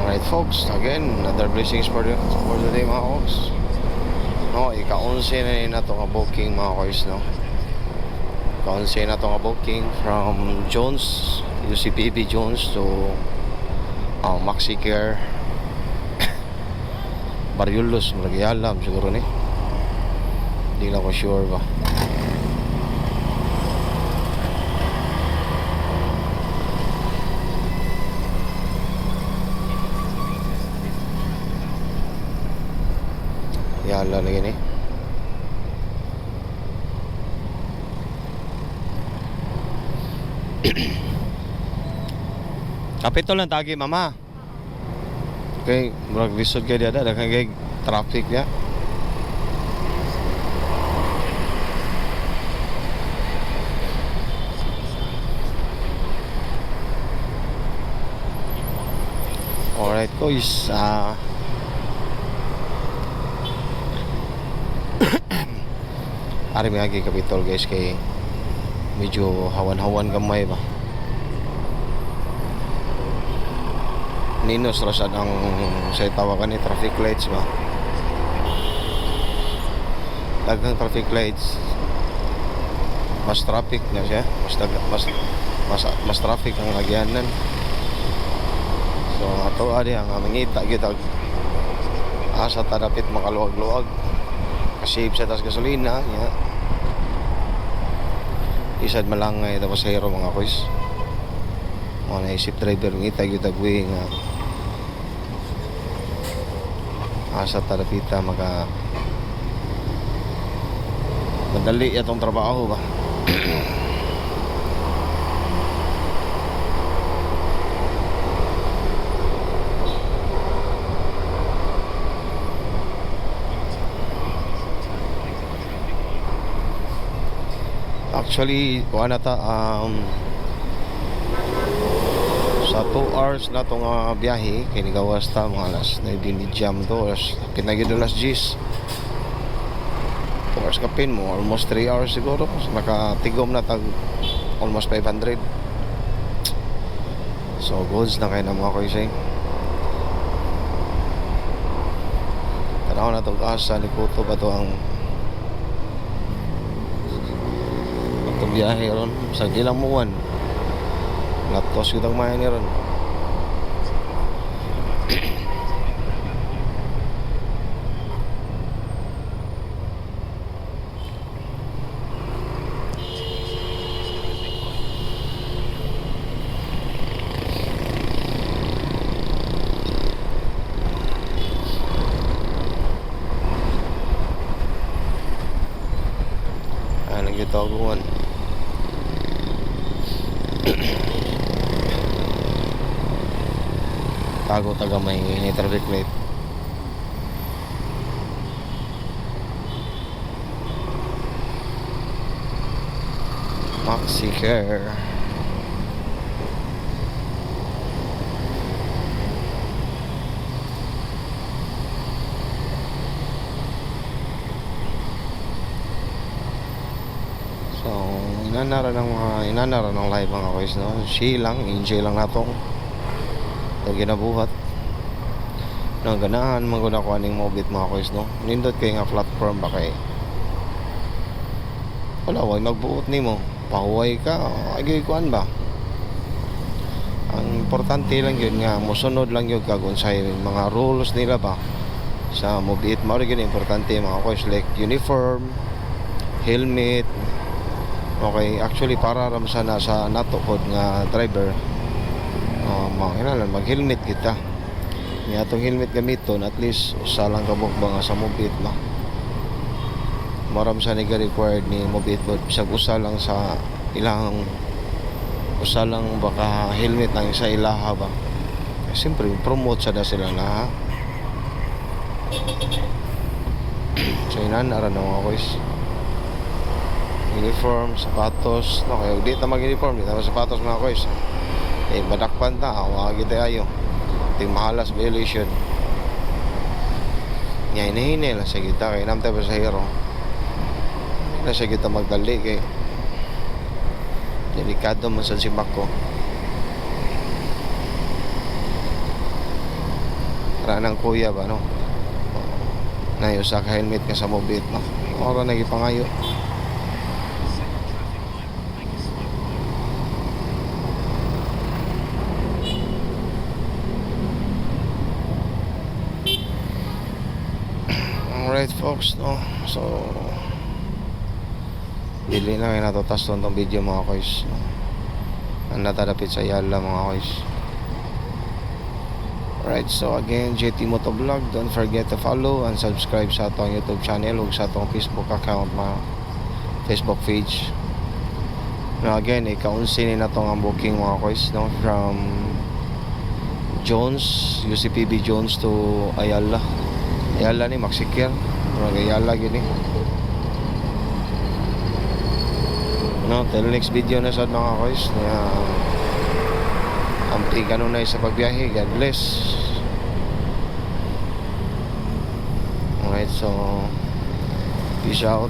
Alright folks, again, another blessings for the day mga folks. No, ika-11 na ito nga booking mga boys, no. Ika-11 na ito nga booking from Jones, UCPB Jones to Maxi Care Barriulos, Malagialam siguro ni. Hindi na ko sure ba. Yala lagi ni. Kapito lang tagi mama. Okay, murag lisod kay dia daghang kay traffic ya. Alright guys, ari may agi kapitol guys kay medyo hawan-hawan gamay ba. Ninos rasad ang sa tawagan ni traffic lights ba. Daghang traffic lights. Mas traffic na siya, mas traffic ang lagyanan. So ato ari ang mangita kita asa ta dapit makaluwag-luwag. Kasave sa tas gasolina ya. Isad malangay tapos hero mga boys. Mo na isip driver ngita gyud agwi nga asa tarapita maka madali itong trabaho ba. Actually, kuha na ta sa 2 hours na itong biyahe kinigawas ta mga alas na jam to pinagid alas 10 2 hours kapin mo almost 3 hours siguro nakatigom na tag almost 500. So goods na kayo na mga koysay. Tanaw na itong asa ni Kuto ba ito ang biyahe ron sa ilang muwan laptos yun ang maya ni ron. Ayan ang gitaguan. Tago taga may traffic light. Maxi Care. So inanara ng live mga boys, no. Enjoy lang natong ito ginabuhat nang ganahan maguna ko aning mobit mga boys, no. Nindot kay nga platform ba kay wala way magbuot nimo pahuway ka agay kuan ba. Ang importante lang yun nga mosunod lang yun kagun sa mga rules nila ba sa mobit. Mao gyud importante mga boys, like uniform, helmet. Okay, actually para ram sana sa natukod nga driver mag-helmet kita. Niya atong helmet gamiton at least usa lang kabog ba nga sa mobit ba. Maram sa niga required ni mobit but bisag usa lang sa ilang usa lang baka helmet lang sa ilaha ba. Siyempre promote sa da sila na. So inanara na mga boys. Uniform, sapatos, no, kaya di ta mag-uniform, di ta sapatos mga boys. Madakpan ta, awag kita ayo. Ting mahalas violation. Nya hinihini lang sa kita kay namtay pasahero. Na sa kita magdali kay delikado man sa simbak ko. ranang kuya ba no, na yung sa helmet nga sa mobit no, ora nagipangayo. Alright folks no, so dili na kayo natutas tong video mga koys no? Ang natadapit sa Ayala mga koys. Alright, so again, JT Motovlog, don't forget to follow and subscribe sa atong YouTube channel ug sa atong Facebook account, mga Facebook page. Now again, ikaunsi ni natong ang booking mga koys no, from Jones, UCPB Jones to Ayala. Ayala ni Maxikir, Ayala gini. No, till next video na sad mga koys. Ampli kanunay sa pagbiyahe. God bless. Alright, so peace out.